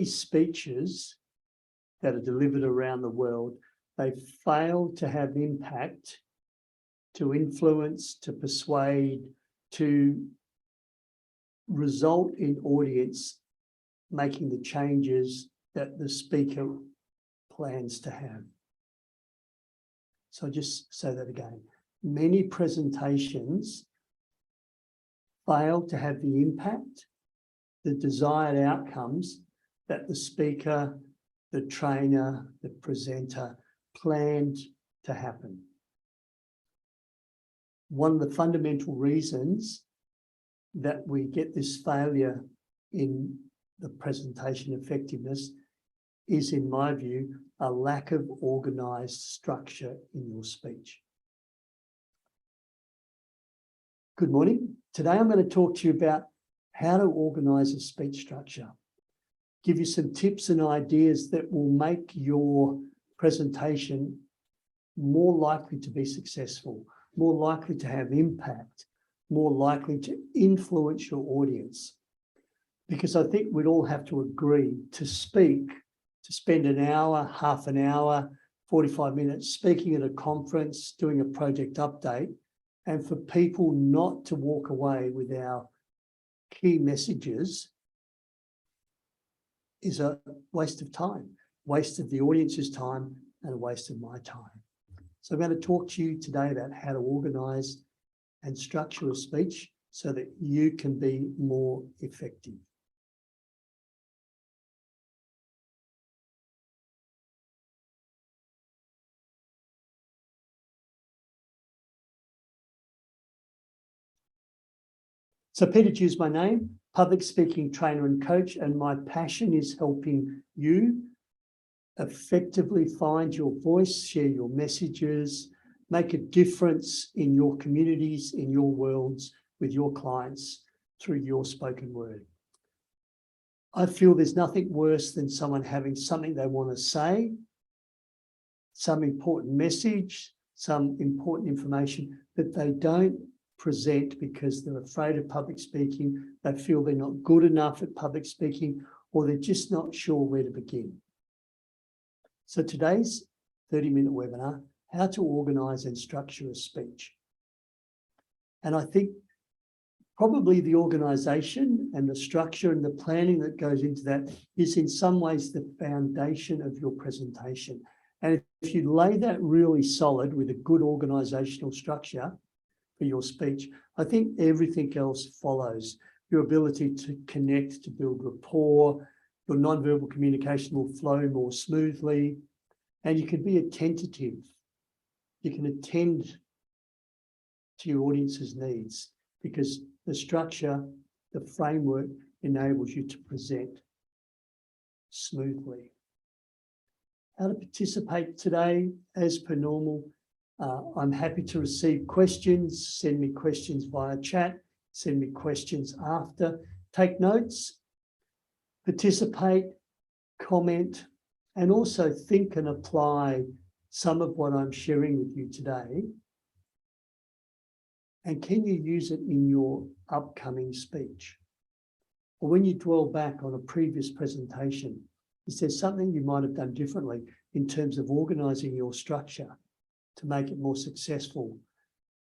many speeches that are delivered around the world, they fail to have impact, to influence, to persuade, to result in audience making the changes that the speaker plans to have. So just say that again. Many presentations fail to have the impact, the desired outcomes that the speaker, the trainer, the presenter planned to happen. One of the fundamental reasons that we get this failure in the presentation effectiveness is, in my view, a lack of organised structure in your speech. Good morning. Today I'm going to talk to you about how to organise a speech structure, give you some tips and ideas that will make your presentation more likely to be successful, more likely to have impact, more likely to influence your audience. Because I think we'd all have to agree to speak, to spend an hour, half an hour, 45 minutes speaking at a conference, doing a project update, and for people not to walk away with our key messages is a waste of time, waste of the audience's time and a waste of my time. So I'm going to talk to you today about how to organise and structure a speech so that you can be more effective. So Peter Dhu is my name, public speaking trainer and coach, and my passion is helping you effectively find your voice, share your messages, make a difference in your communities, in your worlds, with your clients through your spoken word. I feel there's nothing worse than someone having something they want to say, some important message, some important information that they don't present because they're afraid of public speaking, they feel they're not good enough at public speaking, or they're just not sure where to begin. So today's 30-minute webinar, how to organise and structure a speech. And I think probably the organisation and the structure and the planning that goes into that is in some ways the foundation of your presentation. And if you lay that really solid with a good organisational structure for your speech, I think everything else follows. Your ability to connect, to build rapport, your non-verbal communication will flow more smoothly, and you can be attentive. You can attend to your audience's needs because the structure, the framework enables you to present smoothly. How to participate today, as per normal, I'm happy to receive questions. Send me questions via chat, send me questions after. Take notes, participate, comment, and also think and apply some of what I'm sharing with you today. And can you use it in your upcoming speech? Or when you dwell back on a previous presentation, is there something you might have done differently in terms of organising your structure to make it more successful,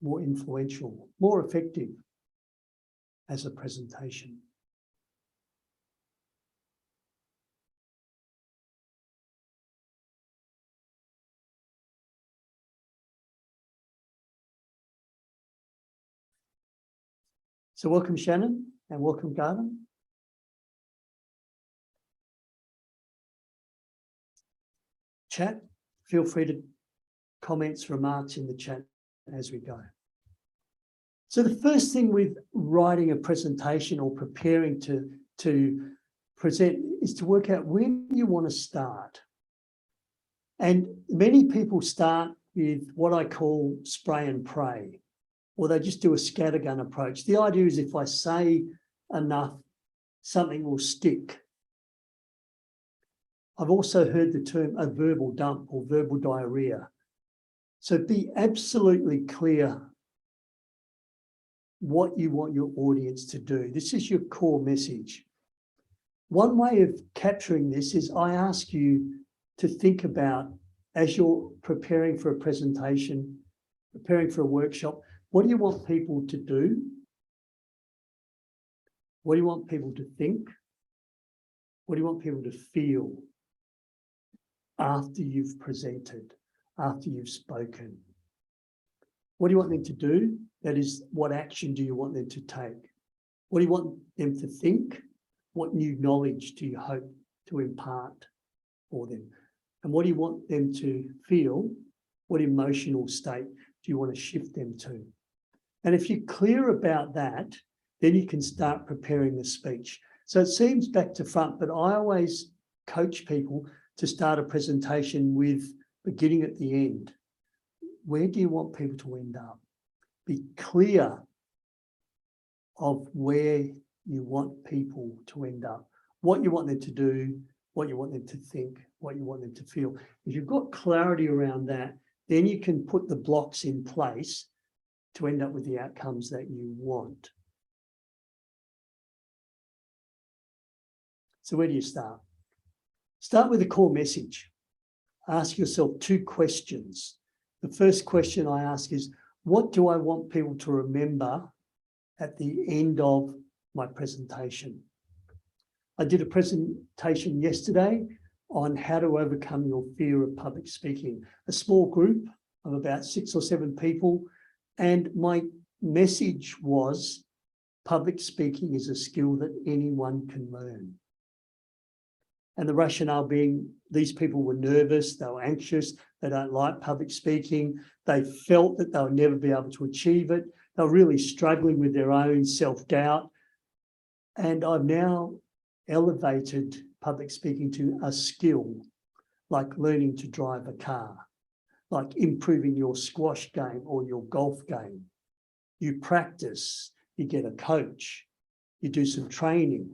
more influential, more effective as a presentation? So welcome Shannon and welcome Garden. Chat, feel free to comments, remarks in the chat as we go. So the first thing with writing a presentation or preparing to present is to work out when you want to start. And many people start with what I call spray and pray, or they just do a scattergun approach. The idea is if I say enough, something will stick. I've also heard the term a verbal dump or verbal diarrhea. So be absolutely clear what you want your audience to do. This is your core message. One way of capturing this is I ask you to think about, as you're preparing for a presentation, preparing for a workshop, what do you want people to do? What do you want people to think? What do you want people to feel after you've presented, after you've spoken? What do you want them to do? That is, what action do you want them to take? What do you want them to think? What new knowledge do you hope to impart for them? And what do you want them to feel? What emotional state do you want to shift them to? And if you're clear about that, then you can start preparing the speech. So it seems back to front, but I always coach people to start a presentation with beginning at the end. Where do you want people to end up? Be clear of where you want people to end up, what you want them to do, what you want them to think, what you want them to feel. If you've got clarity around that, then you can put the blocks in place to end up with the outcomes that you want. So where do you start? Start with a core message. Ask yourself 2 questions. The first question I ask is, what do I want people to remember at the end of my presentation? I did a presentation yesterday on how to overcome your fear of public speaking. A small group of about 6 or 7 people. And my message was, public speaking is a skill that anyone can learn. And the rationale being, these people were nervous, they were anxious, they don't like public speaking, they felt that they'll never be able to achieve it, they were really struggling with their own self-doubt. And I've now elevated public speaking to a skill, like learning to drive a car, like improving your squash game or your golf game. You practice, you get a coach, you do some training,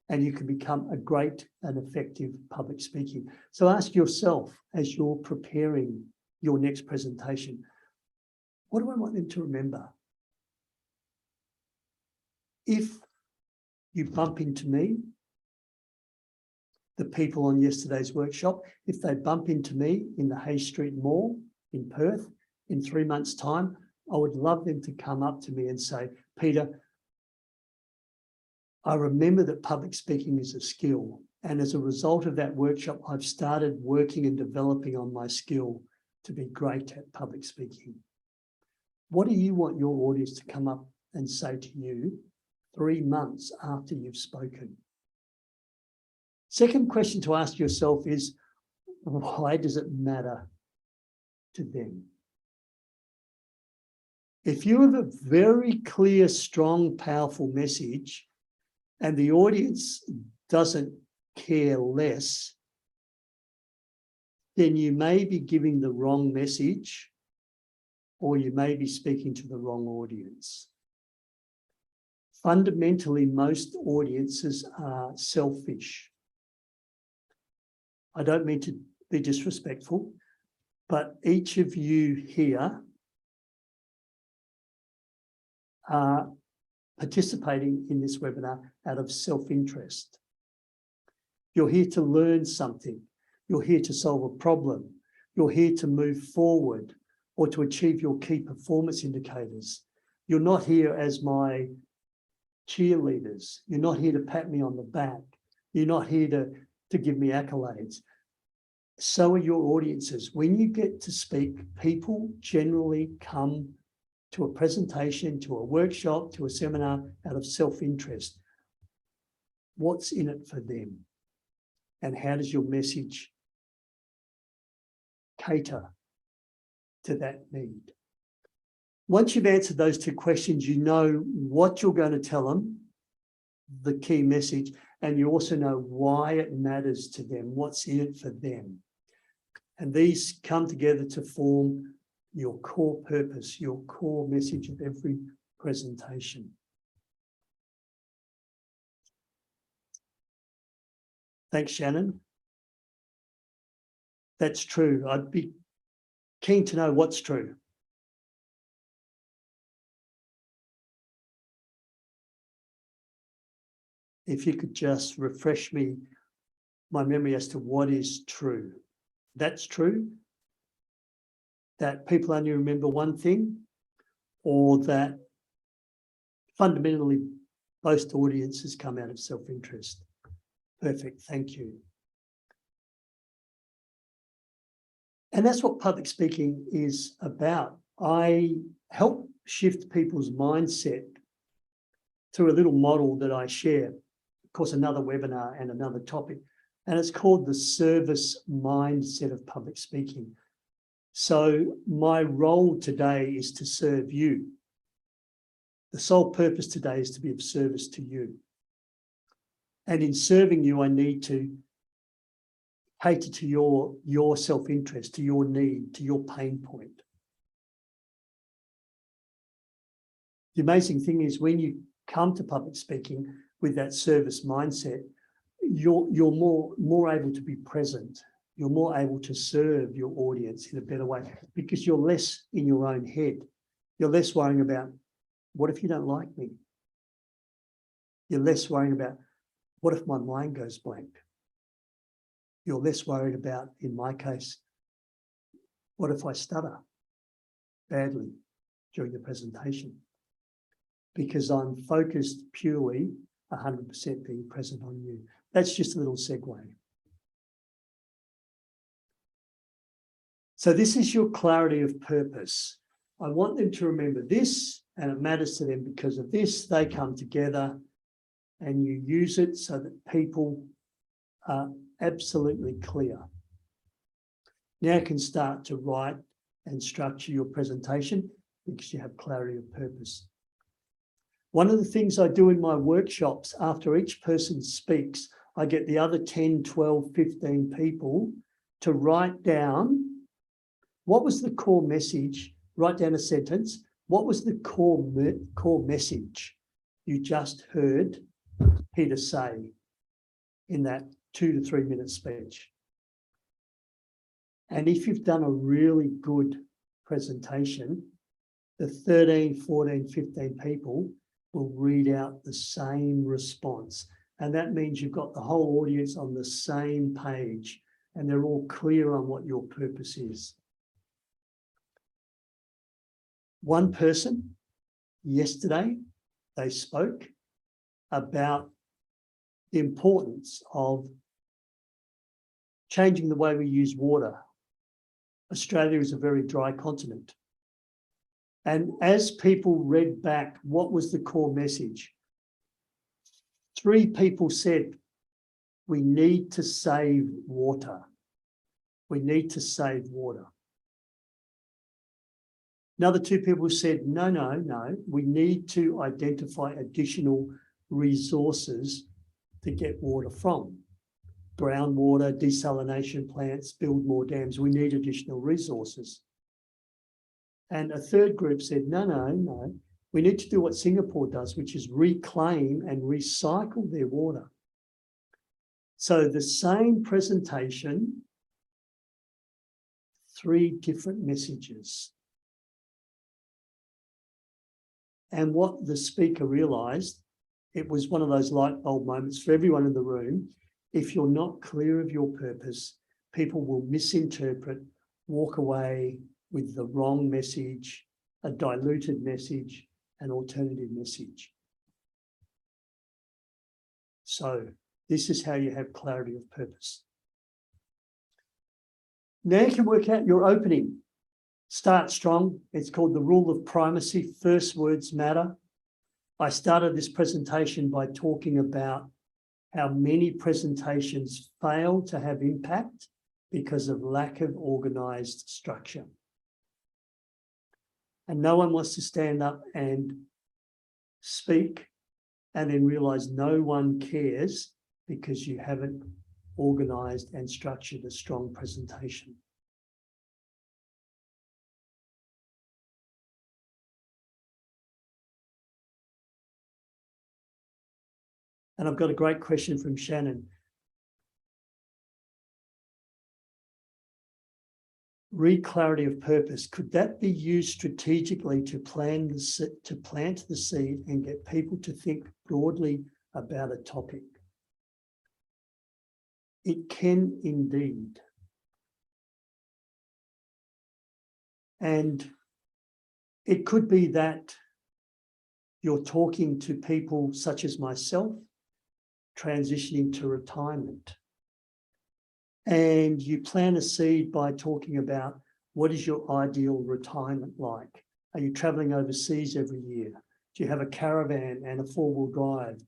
and you can become a great and effective public speaking. So ask yourself, as you're preparing your next presentation, what do I want them to remember? If you bump into me, the people on yesterday's workshop, if they bump into me in the Hay Street Mall in Perth in 3 months' time, I would love them to come up to me and say, Peter, I remember that public speaking is a skill. And as a result of that workshop, I've started working and developing on my skill to be great at public speaking. What do you want your audience to come up and say to you 3 months after you've spoken? Second question to ask yourself is, why does it matter to them? If you have a very clear, strong, powerful message, and the audience doesn't care less, then you may be giving the wrong message, or you may be speaking to the wrong audience. Fundamentally, most audiences are selfish. I don't mean to be disrespectful, but each of you here are participating in this webinar out of self-interest. You're here to learn something. You're here to solve a problem. You're here to move forward or to achieve your key performance indicators. You're not here as my cheerleaders. You're not here to pat me on the back. You're not here to give me accolades. So are your audiences. When you get to speak, people generally come to a presentation, to a workshop, to a seminar out of self-interest. What's in it for them? And how does your message cater to that need? Once you've answered those 2 questions, you know what you're going to tell them, the key message, and you also know why it matters to them, what's in it for them. And these come together to form your core purpose, your core message of every presentation. Thanks, Shannon. That's true. I'd be keen to know what's true. if you could just refresh my memory as to what is true. That's true, that people only remember one thing, or that fundamentally most audiences come out of self-interest. Perfect, thank you. And that's what public speaking is about. I help shift people's mindset through a little model that I share, of course, another webinar and another topic, and it's called the service mindset of public speaking. So my role today is to serve you. The sole purpose today is to be of service to you. And in serving you, I need to cater to your self-interest, to your need, to your pain point. The amazing thing is when you come to public speaking with that service mindset, you're more able to be present. You're more able to serve your audience in a better way because you're less in your own head. You're less worrying about, what if you don't like me? You're less worrying about, what if my mind goes blank? You're less worried about, in my case, what if I stutter badly during the presentation? Because I'm focused purely 100% being present on you. That's just a little segue. So this is your clarity of purpose. I want them to remember this, and it matters to them because of this. They come together and you use it so that people are absolutely clear. Now you can start to write and structure your presentation because you have clarity of purpose. One of the things I do in my workshops, after each person speaks, I get the other 10, 12, 15 people to write down what was the core message, write down a sentence, what was the core message you just heard Peter say in that 2 to 3 minute speech. And if you've done a really good presentation, the 13, 14, 15 people will read out the same response. And that means you've got the whole audience on the same page and they're all clear on what your purpose is. One person, yesterday, they spoke about the importance of changing the way we use water. Australia is a very dry continent. And as people read back, what was the core message? 3 people said, we need to save water. We need to save water. Another 2 people said, no, we need to identify additional resources to get water from. Groundwater, desalination plants, build more dams. We need additional resources. And a 3rd group said, no, we need to do what Singapore does, which is reclaim and recycle their water. So the same presentation, 3 different messages. And what the speaker realised, it was one of those light bulb moments for everyone in the room. If you're not clear of your purpose, people will misinterpret, walk away with the wrong message, a diluted message, an alternative message. So this is how you have clarity of purpose. Now you can work out your opening. Start strong. It's called the rule of primacy. First words matter. I started this presentation by talking about how many presentations fail to have impact because of lack of organised structure. And no one wants to stand up and speak and then realise no one cares because you haven't organised and structured a strong presentation. And I've got a great question from Shannon. Clarity of purpose, could that be used strategically to plant the seed and get people to think broadly about a topic. It can indeed. And it could be that you're talking to people such as myself, transitioning to retirement. And you plant a seed by talking about what is your ideal retirement like? Are you traveling overseas every year? Do you have a caravan and a four-wheel drive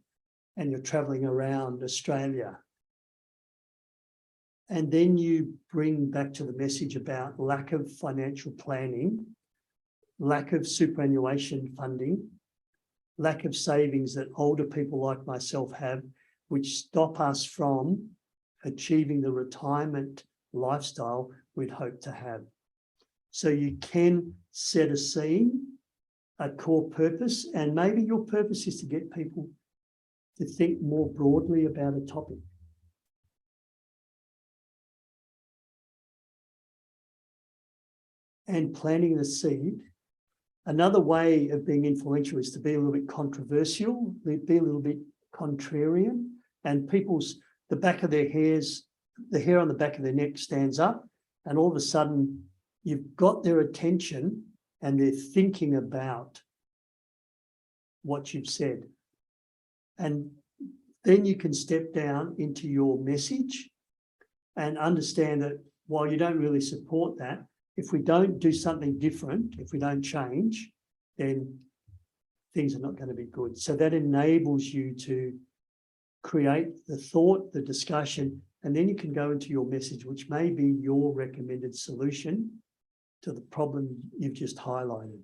and you're traveling around Australia? And then you bring back to the message about lack of financial planning, lack of superannuation funding, lack of savings that older people like myself have, which stop us from achieving the retirement lifestyle we'd hope to have. So you can set a scene, a core purpose, and maybe your purpose is to get people to think more broadly about a topic. And planting the seed. Another way of being influential is to be a little bit controversial, be a little bit contrarian, and the back of their hairs, the hair on the back of their neck stands up, and all of a sudden you've got their attention and they're thinking about what you've said. And then you can step down into your message and understand that while you don't really support that, if we don't do something different, if we don't change, then things are not going to be good. So that enables you to create the thought, the discussion, and then you can go into your message, which may be your recommended solution to the problem you've just highlighted.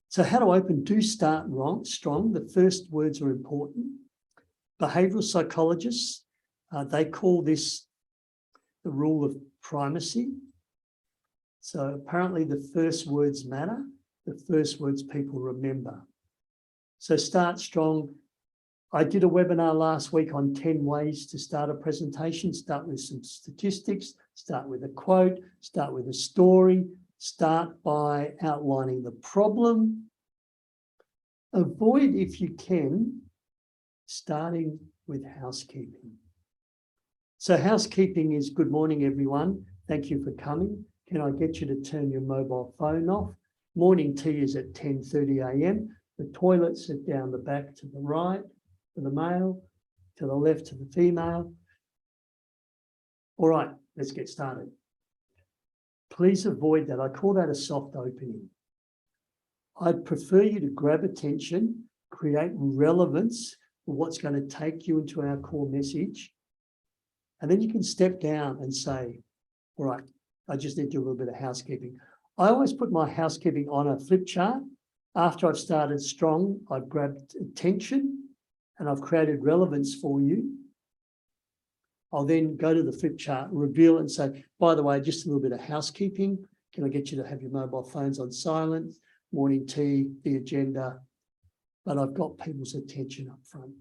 So how to open? Do start strong. The first words are important. Behavioural psychologists, they call this the rule of primacy. So apparently the first words matter, the first words people remember. So start strong. I did a webinar last week on 10 ways to start a presentation. Start with some statistics, start with a quote, start with a story, start by outlining the problem. Avoid, if you can, starting with housekeeping. So housekeeping is good morning, everyone. Thank you for coming. Can I get you to turn your mobile phone off? Morning tea is at 10:30 a.m. The toilets are down the back to the right, to the male, to the left to the female. All right, let's get started. Please avoid that. I call that a soft opening. I'd prefer you to grab attention, create relevance for what's going to take you into our core message. And then you can step down and say, all right, I just need to do a little bit of housekeeping. I always put my housekeeping on a flip chart. After I've started strong, I've grabbed attention and I've created relevance for you. I'll then go to the flip chart, reveal and say, by the way, just a little bit of housekeeping. Can I get you to have your mobile phones on silent? Morning tea, the agenda. But I've got people's attention up front.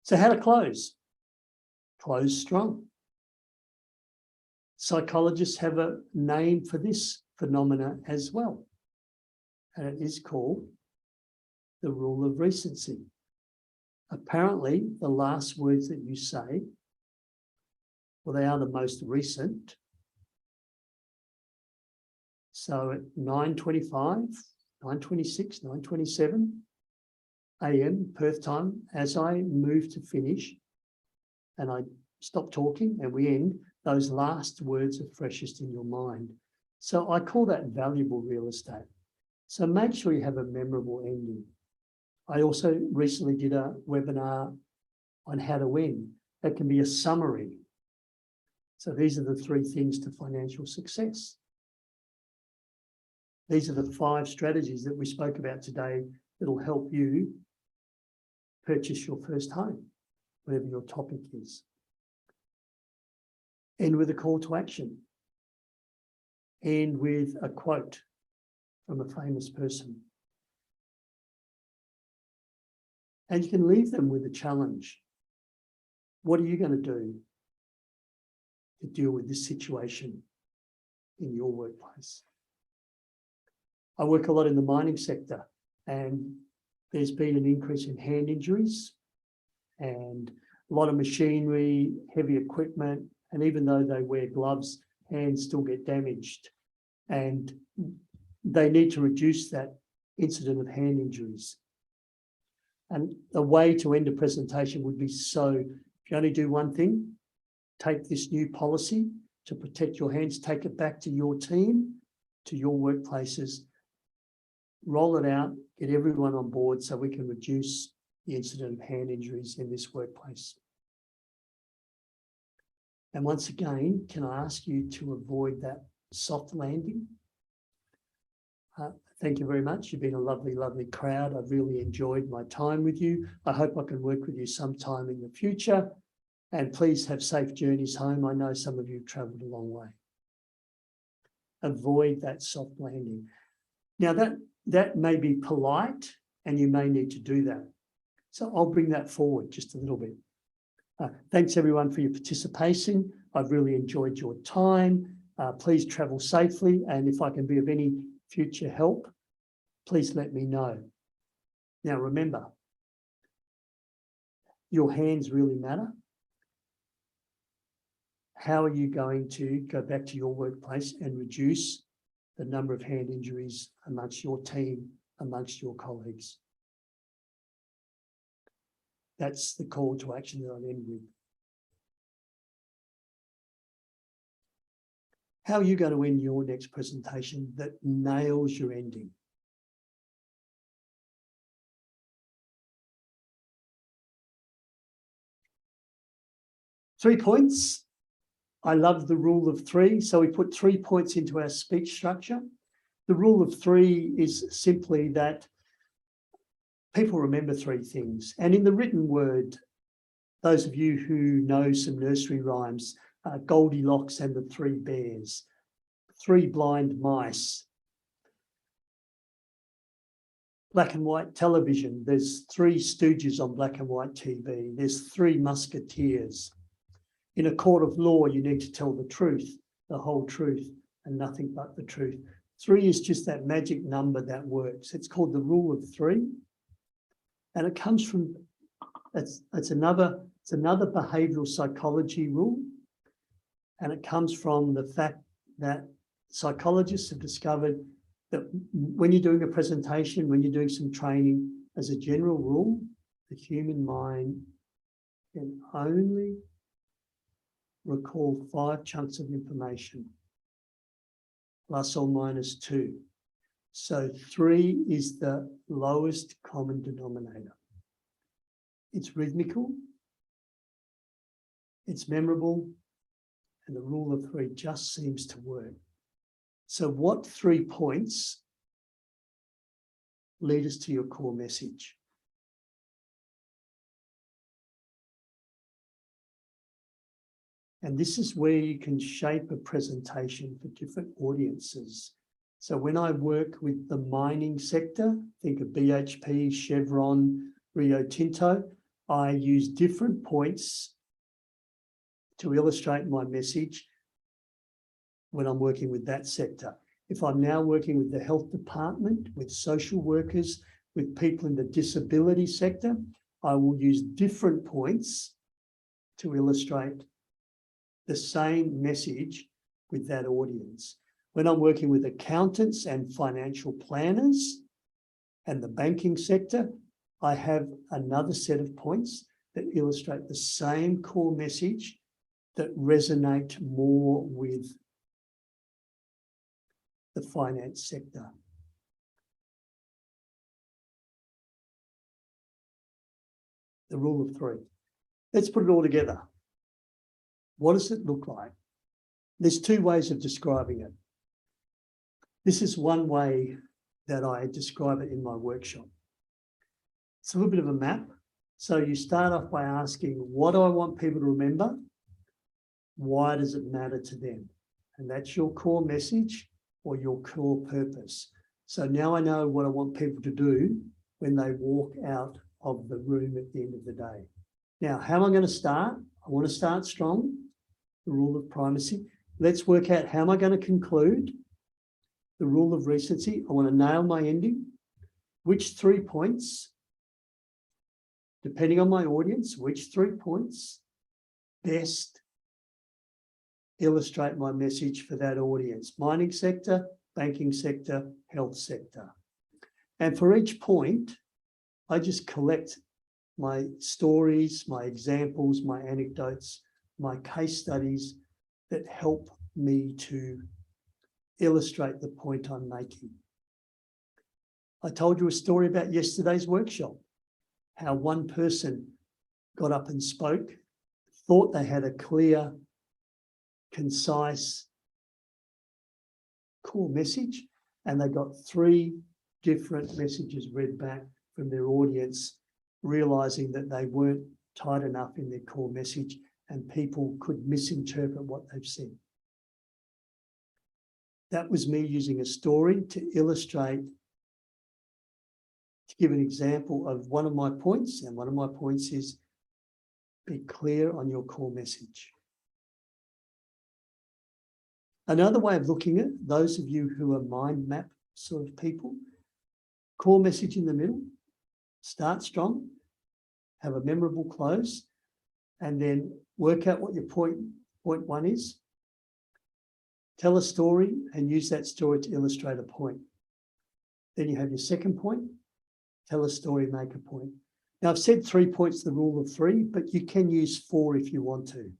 So how to close? Close strong. Psychologists have a name for this phenomena as well, and it is called the rule of recency. Apparently, the last words that you say, well, they are the most recent. So at 9:25, 9:26, 9:27 a.m. Perth time, as I move to finish and I stop talking and we end, those last words are freshest in your mind. So I call that valuable real estate. So make sure you have a memorable ending. I also recently did a webinar on how to win. That can be a summary. So these are the 3 things to financial success. These are the 5 strategies that we spoke about today that'll help you purchase your first home, whatever your topic is. End with a call to action. End with a quote from a famous person. And you can leave them with a challenge. What are you going to do to deal with this situation in your workplace. I work a lot in the mining sector, and there's been an increase in hand injuries and a lot of machinery, heavy equipment, and even though they wear gloves, hands still get damaged. And they need to reduce that incident of hand injuries. And the way to end a presentation would be, so if you only do one thing, take this new policy to protect your hands, take it back to your team, to your workplaces, roll it out, get everyone on board so we can reduce the incident of hand injuries in this workplace. And once again, can I ask you to avoid that soft landing? Thank you very much. You've been a lovely, lovely crowd. I've really enjoyed my time with you. I hope I can work with you sometime in the future. And please have safe journeys home. I know some of you have travelled a long way. Avoid that soft landing. Now that may be polite and you may need to do that. So I'll bring that forward just a little bit. Thanks everyone for your participation. I've really enjoyed your time. Please travel safely. And if I can be of any future help, please let me know. Now remember, your hands really matter. How are you going to go back to your workplace and reduce the number of hand injuries amongst your team, amongst your colleagues? That's the call to action that I'll end with. How are you going to end your next presentation that nails your ending? Three points. I love the rule of three. So we put 3 points into our speech structure. The rule of three is simply that people remember 3 things. And in the written word, those of you who know some nursery rhymes, Goldilocks and the 3 bears, 3 blind mice, black and white television, there's 3 stooges on black and white TV, there's 3 musketeers. In a court of law, you need to tell the truth, the whole truth, and nothing but the truth. 3 is just that magic number that works. It's called the rule of 3. And it comes from, it's another behavioural psychology rule. And it comes from the fact that psychologists have discovered that when you're doing a presentation, when you're doing some training, as a general rule, the human mind can only recall 5 chunks of information, plus or minus 2. So 3 is the lowest common denominator. It's rhythmical, it's memorable, and the rule of 3 just seems to work. So what 3 points lead us to your core message? And this is where you can shape a presentation for different audiences. So when I work with the mining sector, think of BHP, Chevron, Rio Tinto, I use different points to illustrate my message when I'm working with that sector. If I'm now working with the health department, with social workers, with people in the disability sector, I will use different points to illustrate the same message with that audience. When I'm working with accountants and financial planners and the banking sector, I have another set of points that illustrate the same core message that resonate more with the finance sector. The rule of 3. Let's put it all together. What does it look like? There's 2 ways of describing it. This is one way that I describe it in my workshop. It's a little bit of a map. So you start off by asking, what do I want people to remember? Why does it matter to them? And that's your core message or your core purpose. So now I know what I want people to do when they walk out of the room at the end of the day. Now, how am I going to start? I want to start strong. the rule of primacy. Let's work out how am I going to conclude the rule of recency. I want to nail my ending. Which 3 points, depending on my audience, which 3 points best illustrate my message for that audience? Mining sector, banking sector, health sector. And for each point, I just collect my stories, my examples, my anecdotes, my case studies that help me to illustrate the point I'm making. I told you a story about yesterday's workshop, how one person got up and spoke, thought they had a clear, concise core message, and they got 3 different messages read back from their audience, realizing that they weren't tight enough in their core message and people could misinterpret what they've said. That was me using a story to illustrate, to give an example of one of my points, and one of my points is be clear on your core message. Another way of looking at it, those of you who are mind map sort of people, core message in the middle, start strong, have a memorable close, and then work out what your point 1 is. Tell a story and use that story to illustrate a point. Then you have your second point, tell a story, make a point. Now I've said 3 points, the rule of 3, but you can use 4 if you want to.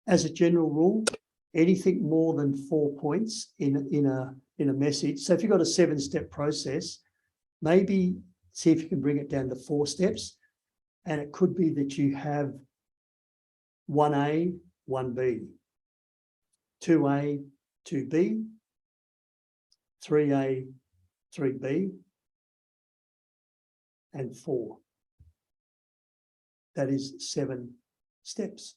As a general rule, anything more than 4 points in a message. So if you've got a 7-step process, maybe see if you can bring it down to 4 steps. And it could be that you have 1A, 1B, 2A, 2B, 3A, 3B, and 4. That is 7 steps.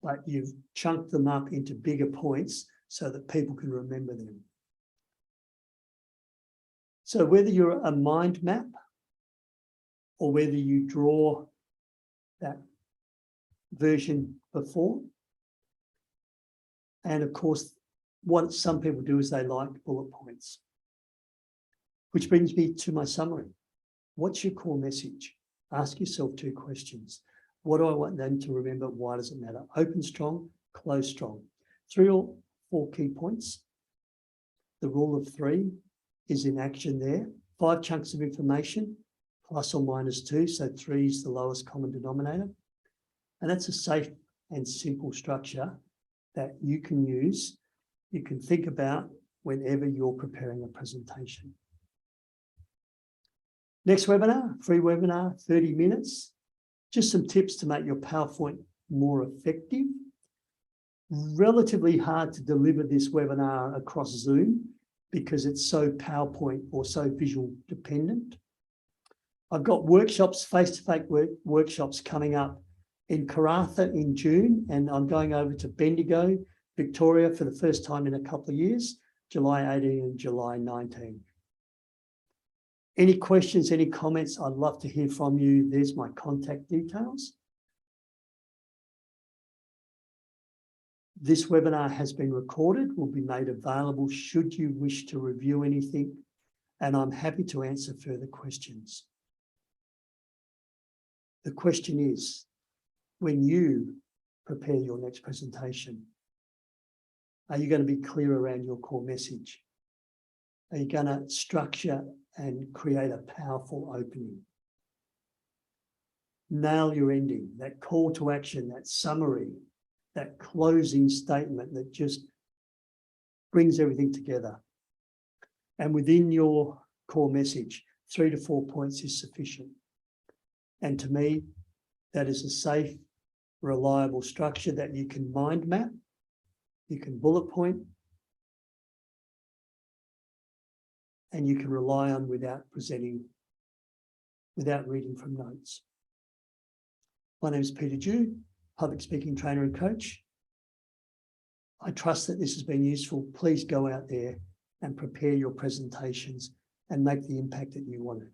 But you've chunked them up into bigger points so that people can remember them. So whether you're a mind map or whether you draw that version before, and of course, what some people do is they like bullet points. Which brings me to my summary. What's your core message? Ask yourself 2 questions. What do I want them to remember? Why does it matter? Open strong, close strong. 3 or 4 key points. The rule of 3 is in action there. 5 chunks of information, plus or minus 2. So 3 is the lowest common denominator. And that's a safe and simple structure that you can use, you can think about whenever you're preparing a presentation. Next webinar, free webinar, 30 minutes. Just some tips to make your PowerPoint more effective. Relatively hard to deliver this webinar across Zoom because it's so PowerPoint or so visual dependent. I've got workshops, face-to-face workshops coming up in Karratha in June, and I'm going over to Bendigo, Victoria for the first time in a couple of years, July 18 and July 19. Any questions, any comments? I'd love to hear from you. There's my contact details. This webinar has been recorded, will be made available should you wish to review anything, and I'm happy to answer further questions. The question is, when you prepare your next presentation, are you going to be clear around your core message? Are you going to structure and create a powerful opening? Nail your ending, that call to action, that summary, that closing statement that just brings everything together. And within your core message, 3 to 4 points is sufficient. And to me, that is a safe, reliable structure that you can mind map, you can bullet point, and you can rely on without reading from notes. My name is Peter Dhu, public speaking trainer and coach. I trust that this has been useful. Please go out there and prepare your presentations and make the impact that you want to.